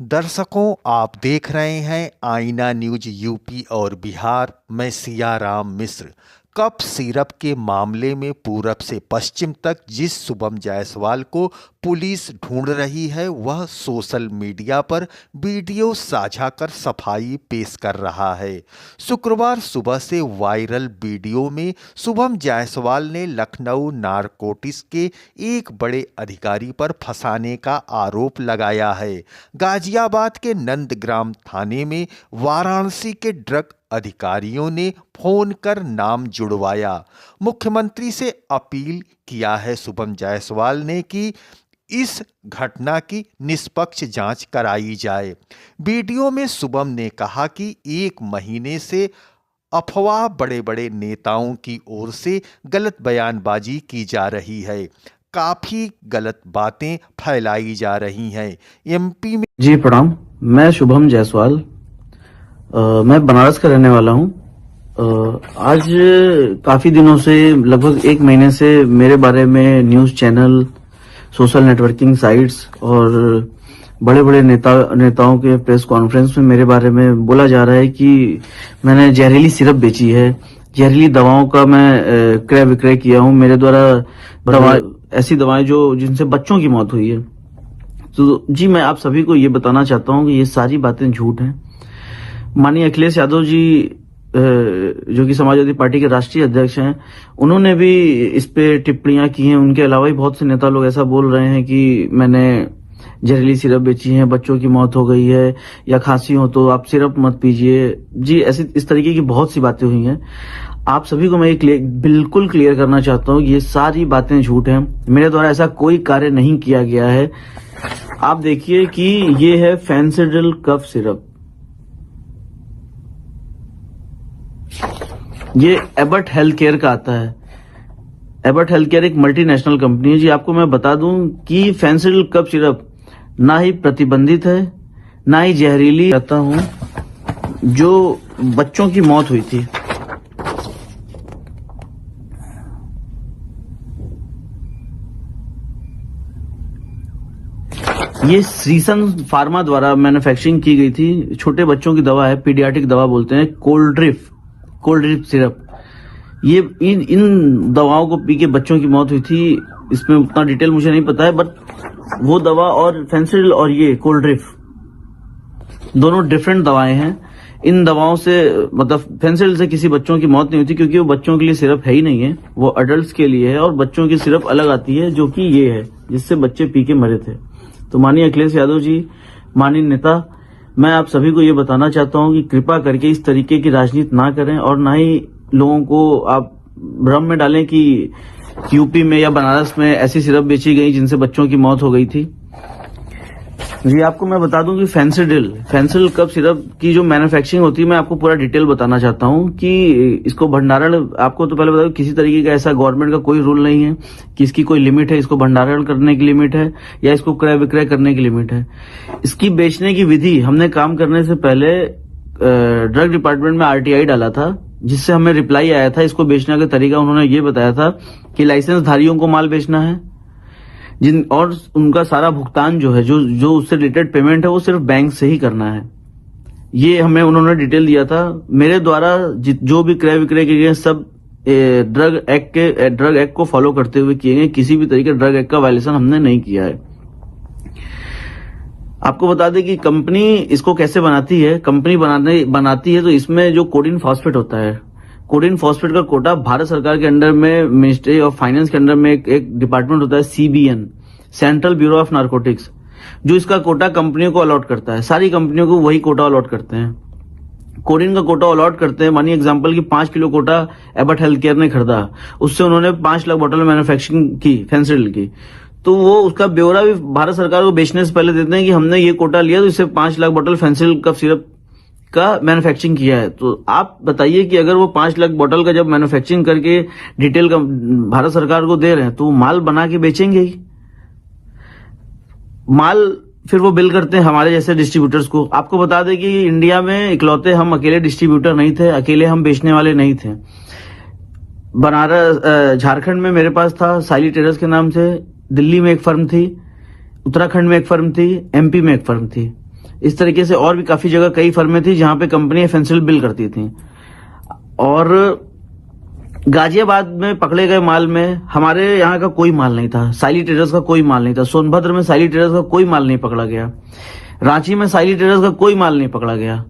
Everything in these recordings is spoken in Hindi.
दर्शकों, आप देख रहे हैं आईना न्यूज यूपी और बिहार। मैं सियाराम मिश्र। कफ सिरप के मामले में पूरब से पश्चिम तक जिस शुभम जायसवाल को पुलिस ढूंढ रही है, वह सोशल मीडिया पर वीडियो साझा कर सफाई पेश कर रहा है। शुक्रवार सुबह से वायरल वीडियो में शुभम जायसवाल ने लखनऊ नारकोटिक्स के एक बड़े अधिकारी पर फंसाने का आरोप लगाया है। गाजियाबाद के नंदग्राम थाने में वाराणसी के ड्रग अधिकारियों ने फोन कर नाम जुड़वाया। मुख्यमंत्री से अपील किया है शुभम जायसवाल ने कि इस घटना की निष्पक्ष जांच कराई जाए। वीडियो में शुभम ने कहा कि 1 महीने से अफवाह बड़े बड़े नेताओं की ओर से गलत बयानबाजी की जा रही है। काफी गलत बातें फैलाई जा रही हैं। एमपी में जी प्रणाम। मैं शुभम जायसवाल, मैं बनारस का रहने वाला हूं। आज काफी दिनों से, लगभग 1 महीने से मेरे बारे में news channel, social networking sites और बड़े बड़े नेताओं के प्रेस कॉन्फ्रेंस में मेरे बारे में बोला जा रहा है कि मैंने जहरीली सिरप बेची है, जहरीली दवाओं का मैं क्रय विक्रय किया हूं। मेरे द्वारा ऐसी दवाएं जिनसे बच्चों की मौत हुई है। तो जी, मैं आप सभी को ये बताना चाहता हूं कि ये सारी बातें झूठ हैं। माननीय अखिलेश यादव जी, जो कि समाजवादी पार्टी के राष्ट्रीय अध्यक्ष हैं, उन्होंने भी इस पे टिप्पणियां की हैं। उनके अलावा भी बहुत से नेता लोग ऐसा बोल रहे हैं कि मैंने जहरीली सिरप बेची है, बच्चों की मौत हो गई है, या खांसी हो तो आप सिरप मत पीजिए। जी, ऐसी इस तरीके की बहुत सी बातें हुई हैं। आप सभी को मैं बिल्कुल क्लियर करना चाहता हूं, ये सारी बातें झूठ हैं। मेरे द्वारा ऐसा कोई कार्य नहीं किया गया है। आप देखिए कि ये है फेंसिडिल कफ सिरप। ये एबट हेल्थ केयर का आता है। एबट हेल्थ केयर एक मल्टीनेशनल कंपनी है। जी, आपको मैं बता दूं कि फेंसिडिल कफ सिरप ना ही प्रतिबंधित है, ना ही जहरीली। कहता हूं जो बच्चों की मौत हुई थी, ये श्रीसन फार्मा द्वारा मैन्युफैक्चरिंग की गई थी। छोटे बच्चों की दवा है, पीडियाट्रिक दवा बोलते हैं, कोल्ड ड्रिप सिरप। ये इन दवाओं को पी के बच्चों की मौत हुई थी। इसमें उतना डिटेल मुझे नहीं पता है, बट वो दवा और फेंसिडिल और ये कोल्ड ड्रिप दोनों डिफरेंट दवाएं हैं। इन दवाओं से, मतलब फेंसिडिल से किसी बच्चों की मौत नहीं होती, क्योंकि वो बच्चों के लिए सिरप है ही नहीं है, वो अडल्ट के लिए है। और बच्चों की सिरप अलग आती है, जो कि ये है, जिससे बच्चे पी के मरे थे। तो माननीय अखिलेश यादव जी, माननीय नेता, मैं आप सभी को ये बताना चाहता हूं कि कृपा करके इस तरीके की राजनीति ना करें, और ना ही लोगों को आप भ्रम में डालें कि यूपी में या बनारस में ऐसी सिरप बेची गई जिनसे बच्चों की मौत हो गई थी। जी, आपको मैं बता दूं कि फेंसिडिल कफ सिरप की जो मैन्युफैक्चरिंग होती है, मैं आपको पूरा डिटेल बताना चाहता हूं कि इसको भंडारण, आपको तो पहले बता दूं, किसी तरीके का ऐसा गवर्नमेंट का कोई रूल नहीं है कि इसकी कोई लिमिट है, इसको भंडारण करने की लिमिट है या इसको क्रय विक्रय करने की लिमिट है। इसकी बेचने की विधि, हमने काम करने से पहले ड्रग डिपार्टमेंट में RTI डाला था, जिससे हमें रिप्लाई आया था। इसको बेचने का तरीका उन्होंने ये बताया था कि लाइसेंस धारियों को माल बेचना है, और उनका सारा भुगतान जो है, जो उससे रिलेटेड पेमेंट है, वो सिर्फ बैंक से ही करना है। ये हमें उन्होंने डिटेल दिया था। मेरे द्वारा जो भी क्रय विक्रय किए गए सब ड्रग एक्ट को फॉलो करते हुए किए गए। किसी भी तरीके ड्रग एक्ट का वायलेशन हमने नहीं किया है। आपको बता दें कि कंपनी इसको कैसे बनाती है। कंपनी बनाती है तो इसमें जो कोडिन फॉस्फेट होता है, कोडिन फॉस्फेट का कोटा भारत सरकार के अंडर में, मिनिस्ट्री ऑफ फाइनेंस के अंडर में एक डिपार्टमेंट होता है, CBN, central bureau of narcotics, जो इसका कोटा कंपनियों को अलॉट करता है। सारी कंपनियों को वही कोटा अलॉट करते हैं, कोडिन का कोटा अलॉट करते हैं। मानिए एग्जांपल की 5 किलो कोटा एबट हेल्थ केयर ने खरीदा, उससे उन्होंने 5 लाख बोतल मैन्युफैक्चरिंग की फेंसिडिल की, तो वो उसका ब्यौरा भी भारत सरकार को बेचने से पहले देते हैं कि हमने ये कोटा लिया, तो इससे 5 लाख बोतल फेंसिडिल कफ सिरप का मैन्युफैक्चरिंग किया है। तो आप बताइए कि अगर वो 5 लाख बोतल का जब मैन्युफैक्चरिंग करके डिटेल का भारत सरकार को दे रहे हैं, तो वो माल बना के बेचेंगे ही। माल फिर वो बिल करते हैं हमारे जैसे डिस्ट्रीब्यूटर्स को। आपको बता दें कि इंडिया में इकलौते हम अकेले डिस्ट्रीब्यूटर नहीं थे, अकेले हम बेचने वाले नहीं थे। बनारस, झारखंड में मेरे पास था साइली ट्रेडर्स के नाम से, दिल्ली में एक फर्म थी, उत्तराखंड में एक फर्म थी, MP में एक फर्म थी। इस तरीके से और भी काफी जगह कई फर्में थी जहां पे कंपनी फेंसिल बिल करती थी। और गाजियाबाद में पकड़े गए माल में हमारे यहाँ का कोई माल नहीं था, साइली ट्रेडर्स का कोई माल नहीं था। सोनभद्र में साइली ट्रेडर्स का कोई माल नहीं पकड़ा गया, रांची में साइली ट्रेडर्स का कोई माल नहीं पकड़ा गया।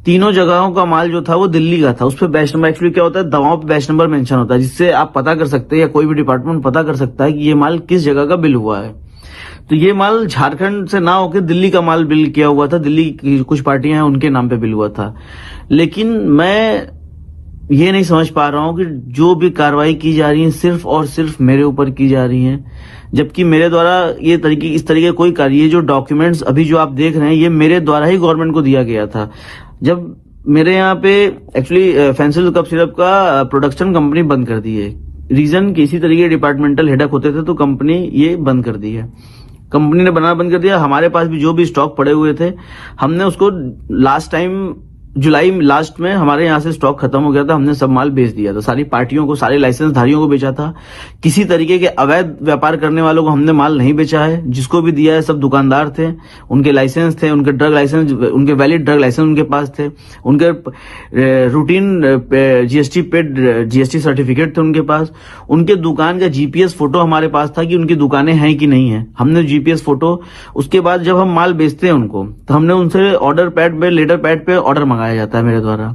तीनों जगहों का माल जो था वो दिल्ली का था। उस पर बैच नंबर, एक्चुअली क्या होता है, दवाओं पे बैच नंबर मेंशन होता है, जिससे आप पता कर सकते हैं या कोई भी डिपार्टमेंट पता कर सकता है कि ये माल किस जगह का बिल हुआ है। तो ये माल झारखंड से ना होकर दिल्ली का माल बिल किया हुआ था, दिल्ली की कुछ पार्टियां हैं उनके नाम पे बिल हुआ था। लेकिन मैं ये नहीं समझ पा रहा हूं कि जो भी कार्रवाई की जा रही है सिर्फ और सिर्फ मेरे ऊपर की जा रही है, जबकि मेरे द्वारा इस तरीके कोई कार्य, ये जो डॉक्यूमेंट्स अभी जो आप देख रहे हैं, ये मेरे द्वारा ही गवर्नमेंट को दिया गया था। जब मेरे यहाँ पे एक्चुअली फेंसिल कफ सिरप का प्रोडक्शन कंपनी बंद कर दी है, रीजन कि इसी तरीके डिपार्टमेंटल हेडक होते थे तो कंपनी ये बंद कर दी है। कंपनी ने बनाना बंद कर दिया। हमारे पास भी जो भी स्टॉक पड़े हुए थे, हमने उसको लास्ट टाइम जुलाई लास्ट में हमारे यहाँ से स्टॉक खत्म हो गया था, हमने सब माल बेच दिया था। सारी पार्टियों को, सारे लाइसेंस धारियों को बेचा था। किसी तरीके के अवैध व्यापार करने वालों को हमने माल नहीं बेचा है। जिसको भी दिया है सब दुकानदार थे, उनके लाइसेंस थे, उनके ड्रग लाइसेंस, उनके वैलिड ड्रग लाइसेंस उनके पास थे, उनके रूटीन जीएसटी सर्टिफिकेट थे उनके पास। उनके दुकान का जीपीएस फोटो हमारे पास था कि उनकी दुकानें हैं कि नहीं है, हमने जीपीएस फोटो। उसके बाद जब हम माल बेचते हैं उनको, तो हमने उनसे ऑर्डर पैड पे, लेटर पैड पे ऑर्डर मंगाया जाता है मेरे द्वारा।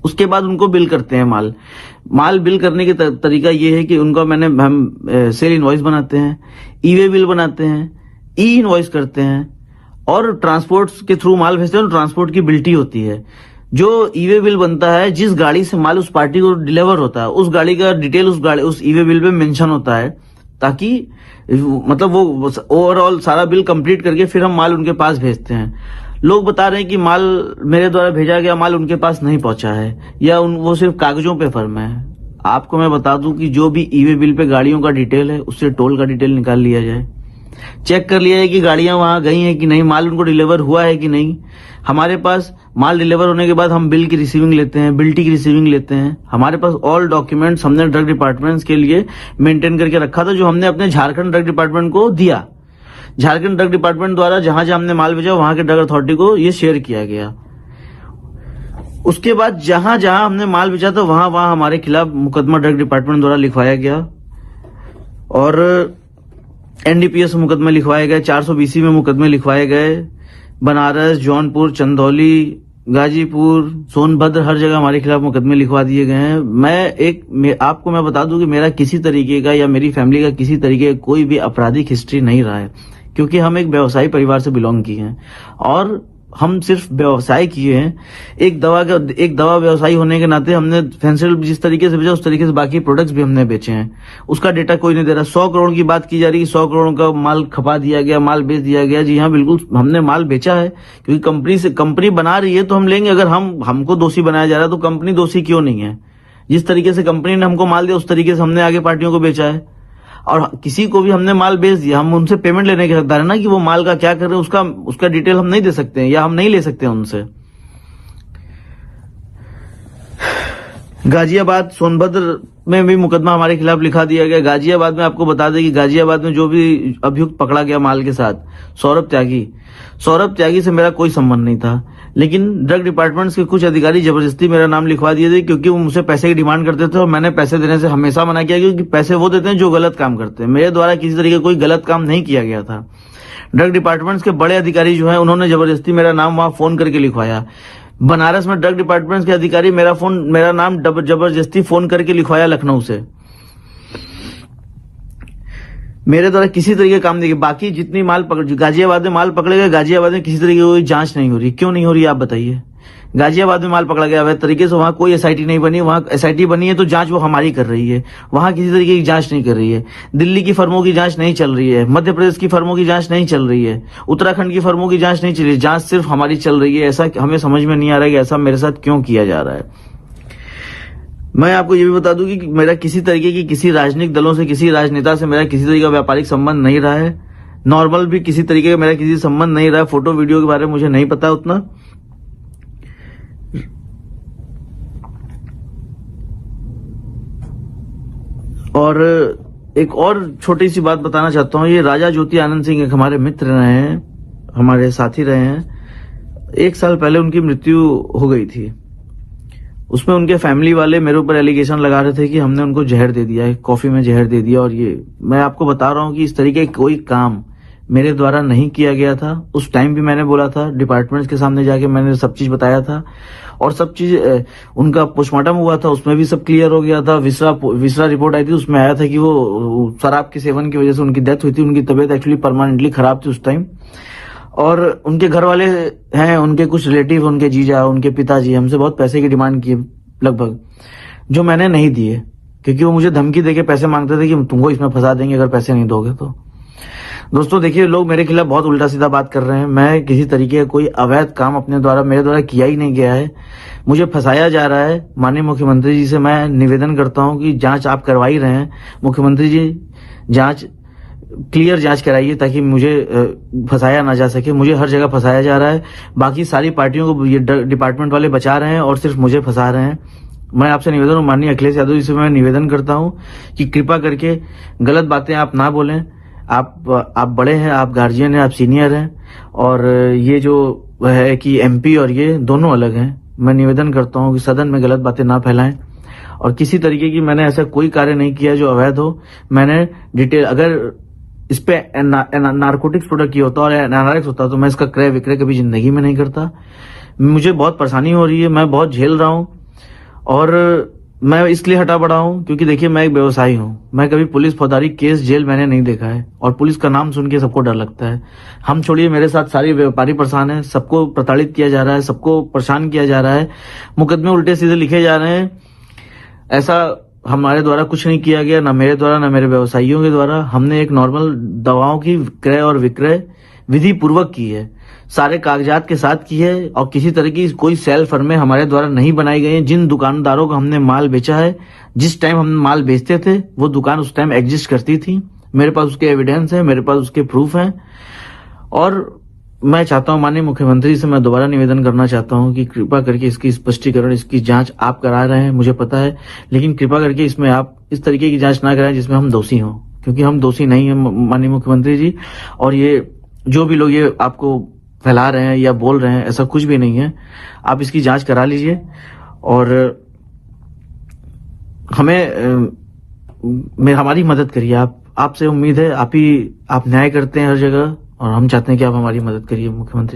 उसके बाद उनको बिल करते हैं माल बिल करने के तरीका ये है कि उनका हम सेल इनवॉइस बनाते हैं, ई वे बिल बनाते हैं, ई इनवॉइस करते हैं और ट्रांसपोर्ट के थ्रू माल भेजते हैं। ट्रांसपोर्ट की बिल्टी होती है। जो ई वे बिल बनता है, जिस गाड़ी से माल उस पार्टी को डिलीवर होता है, उस गाड़ी का डिटेल उस ई वे बिल पे मेंशन होता है, ताकि मतलब वो ओवरऑल सारा बिल कंप्लीट करके फिर हम माल उनके पास भेजते हैं। लोग बता रहे हैं कि माल मेरे द्वारा भेजा गया माल उनके पास नहीं पहुंचा है, या वो सिर्फ कागजों पे फर्म है। आपको मैं बता दूं कि जो भी ई वे बिल पे गाड़ियों का डिटेल है, उससे टोल का डिटेल निकाल लिया जाए, चेक कर लिया जाए कि गाड़ियां वहां गई हैं कि नहीं, माल उनको डिलीवर हुआ है कि नहीं। हमारे पास माल डिलीवर होने के बाद हम बिल की रिसीविंग लेते हैं, बिल्टी की रिसीविंग लेते हैं। हमारे पास ऑल डॉक्यूमेंट्स हमने ड्रग डिपार्टमेंट्स के लिए मेंटेन करके रखा था, जो हमने अपने झारखंड ड्रग डिपार्टमेंट को दिया। झारखंड ड्रग डिपार्टमेंट द्वारा जहां जहां हमने माल भेजा, वहां के ड्रग अथॉरिटी को ये शेयर किया गया। उसके बाद जहां जहां हमने माल भेजा था, वहां वहां हमारे खिलाफ मुकदमा ड्रग डिपार्टमेंट द्वारा लिखवाया गया और एनडीपीएस मुकदमे लिखवाए गए, 420 में मुकदमे लिखवाए गए। बनारस, जौनपुर, चंदौली, गाजीपुर, सोनभद्र, हर जगह हमारे खिलाफ मुकदमे लिखवा दिए गए हैं। आपको मैं बता दूं कि मेरा किसी तरीके का या मेरी फैमिली का किसी तरीके का कोई भी आपराधिक हिस्ट्री नहीं रहा है, क्योंकि हम एक व्यवसायी परिवार से बिलोंग किए हैं और हम सिर्फ व्यवसाय किए हैं। एक दवा व्यवसायी होने के नाते हमने फेंसिल जिस तरीके से बेचा, उस तरीके से बाकी प्रोडक्ट्स भी हमने बेचे हैं। उसका डेटा कोई नहीं दे रहा। 100 करोड़ की बात की जा रही है, 100 करोड़ का माल खपा दिया गया, माल बेच दिया गया। जी हाँ, बिल्कुल हमने माल बेचा है, क्योंकि कंपनी बना रही है तो हम लेंगे। अगर हमको दोषी बनाया जा रहा है तो कंपनी दोषी क्यों नहीं है? जिस तरीके से कंपनी ने हमको माल दिया, उस तरीके से हमने आगे पार्टियों को बेचा है। और किसी को भी हमने माल बेच दिया, हम उनसे पेमेंट लेने के हकदार है ना, कि वो माल का क्या कर रहे हैं, उसका डिटेल हम नहीं दे सकते हैं या हम नहीं ले सकते हैं उनसे। गाजियाबाद, सोनभद्र में भी मुकदमा हमारे खिलाफ लिखा दिया गया। गाजियाबाद में आपको बता दें कि गाजियाबाद में जो भी अभियुक्त पकड़ा गया माल के साथ, सौरभ त्यागी से मेरा कोई संबंध नहीं था, लेकिन ड्रग डिपार्टमेंट के कुछ अधिकारी जबरदस्ती मेरा नाम लिखवा दिए थे, क्योंकि वो मुझसे पैसे की डिमांड करते थे और मैंने पैसे देने से हमेशा मना किया, क्योंकि पैसे वो देते हैं जो गलत काम करते हैं। मेरे द्वारा किसी तरीके कोई गलत काम नहीं किया गया था। ड्रग डिपार्टमेंट के बड़े अधिकारी जो है, उन्होंने जबरदस्ती मेरा नाम वहां फोन करके लिखवाया। बनारस में ड्रग डिपार्टमेंट के अधिकारी मेरा नाम जबरदस्ती फोन करके लिखवाया लखनऊ से। मेरे द्वारा किसी तरीके का काम नहीं किया। बाकी जितनी गाजियाबाद में माल पकड़े गए, गाजियाबाद में किसी तरीके की कोई जांच नहीं हो रही। क्यों नहीं हो रही आप बताइए? गाजियाबाद में माल पकड़ा गया अवैध तरीके से, वहां कोई एसआईटी नहीं बनी। वहां एसआईटी बनी है तो जांच वो हमारी कर रही है, वहां किसी तरीके की जांच नहीं कर रही है। दिल्ली की फर्मों की जांच नहीं चल रही है, मध्य प्रदेश की फर्मों की जांच नहीं चल रही है, उत्तराखंड की फर्मों की जांच नहीं चल रही है। जांच सिर्फ हमारी चल रही है। ऐसा हमें समझ में नहीं आ रहा है कि ऐसा मेरे साथ क्यों किया जा रहा है। मैं आपको ये भी बता दूं कि मेरा किसी तरीके की किसी राजनीतिक दलों से, किसी राजनेता से मेरा किसी तरीके का व्यापारिक संबंध नहीं रहा है। नॉर्मल भी किसी तरीके का मेरा किसी संबंध नहीं रहा है। फोटो वीडियो के बारे में मुझे नहीं पता उतना। और एक और छोटी सी बात बताना चाहता हूं। ये राजा ज्योति आनंद सिंह एक हमारे मित्र रहे हैं, हमारे साथी रहे हैं। 1 साल पहले उनकी मृत्यु हो गई थी। उसमें उनके फैमिली वाले मेरे ऊपर एलिगेशन लगा रहे थे कि हमने उनको जहर दे दिया है, कॉफी में जहर दे दिया। और ये मैं आपको बता रहा हूं कि इस तरीके का कोई काम मेरे द्वारा नहीं किया गया था। उस टाइम भी मैंने बोला था, डिपार्टमेंट्स के सामने जाके मैंने सब चीज बताया था और सब चीज उनका पोस्टमार्टम हुआ था, उसमें भी सब क्लियर हो गया था। विसरा रिपोर्ट आई थी, उसमें आया था कि वो शराब के सेवन की वजह से उनकी डेथ हुई थी। उनकी तबीयत एक्चुअली परमानेंटली खराब थी उस टाइम। और उनके घर वाले हैं, उनके कुछ रिलेटिव, उनके जीजा, उनके पिताजी हमसे बहुत पैसे की डिमांड किए लगभग, जो मैंने नहीं दिए, क्योंकि वो मुझे धमकी देके पैसे मांगते थे कि तुमको इसमें फंसा देंगे अगर पैसे नहीं दोगे तो। दोस्तों देखिए, लोग मेरे खिलाफ बहुत उल्टा सीधा बात कर रहे हैं। मैं किसी तरीके का कोई अवैध काम मेरे द्वारा किया ही नहीं गया है। मुझे फंसाया जा रहा है। माननीय मुख्यमंत्री जी से मैं निवेदन करता हूं कि जांच आप करवा ही रहे हैं, मुख्यमंत्री जी क्लियर जांच कराइए ताकि मुझे फंसाया ना जा सके। मुझे हर जगह फंसाया जा रहा है, बाकी सारी पार्टियों को ये डिपार्टमेंट वाले बचा रहे हैं और सिर्फ मुझे फंसा रहे हैं। मैं आपसे निवेदन हूं, माननीय अखिलेश यादव जी से मैं निवेदन करता हूं कि कृपा करके गलत बातें आप ना बोलें। आप बड़े हैं, आप गार्जियन हैं, आप सीनियर हैं, और ये जो है कि एमपी और ये दोनों अलग हैं। मैं निवेदन करता हूं कि सदन में गलत बातें ना फैलाएं और किसी तरीके की मैंने ऐसा कोई कार्य नहीं किया जो अवैध हो। मैंने डिटेल, अगर इस पे नारकोटिक्स प्रोडक्ट की होता और एनारक्स होता तो मैं इसका क्रय विक्रय कभी जिंदगी में नहीं करता। मुझे बहुत परेशानी हो रही है, मैं बहुत झेल रहा हूं और मैं इसलिए हटा पड़ा हूं क्योंकि देखिए, मैं एक व्यवसायी हूं। मैं कभी पुलिस फौजदारी केस जेल मैंने नहीं देखा है और पुलिस का नाम सुन के सबको डर लगता है। हम छोड़िए, मेरे साथ सारे व्यापारी परेशान है, सबको प्रताड़ित किया जा रहा है, सबको परेशान किया जा रहा है, मुकदमे उल्टे सीधे लिखे जा रहे हैं। ऐसा हमारे द्वारा कुछ नहीं किया गया, ना मेरे द्वारा ना मेरे व्यवसायियों के द्वारा। हमने एक नॉर्मल दवाओं की क्रय और विक्रय विधि पूर्वक की है, सारे कागजात के साथ की है और किसी तरह की कोई सेल फर्में हमारे द्वारा नहीं बनाई गई हैं। जिन दुकानदारों को हमने माल बेचा है, जिस टाइम हम माल बेचते थे वो दुकान उस टाइम एग्जिस्ट करती थी। मेरे पास उसके एविडेंस है, मेरे पास उसके प्रूफ हैं। और मैं चाहता हूं, माननीय मुख्यमंत्री से मैं दोबारा निवेदन करना चाहता हूं कि कृपा करके इसकी स्पष्टीकरण, इसकी जांच आप करा रहे हैं, मुझे पता है, लेकिन कृपा करके इसमें आप इस तरीके की जांच ना कराएं जिसमें हम दोषी हों, क्योंकि हम दोषी नहीं हैं माननीय मुख्यमंत्री जी। और ये जो भी लोग ये आपको फैला रहे हैं या बोल रहे हैं, ऐसा कुछ भी नहीं है। आप इसकी जांच करा लीजिए और हमारी मदद करिए। आपसे उम्मीद है, आप न्याय करते हैं हर जगह और हम चाहते हैं कि आप हमारी मदद करिए मुख्यमंत्री।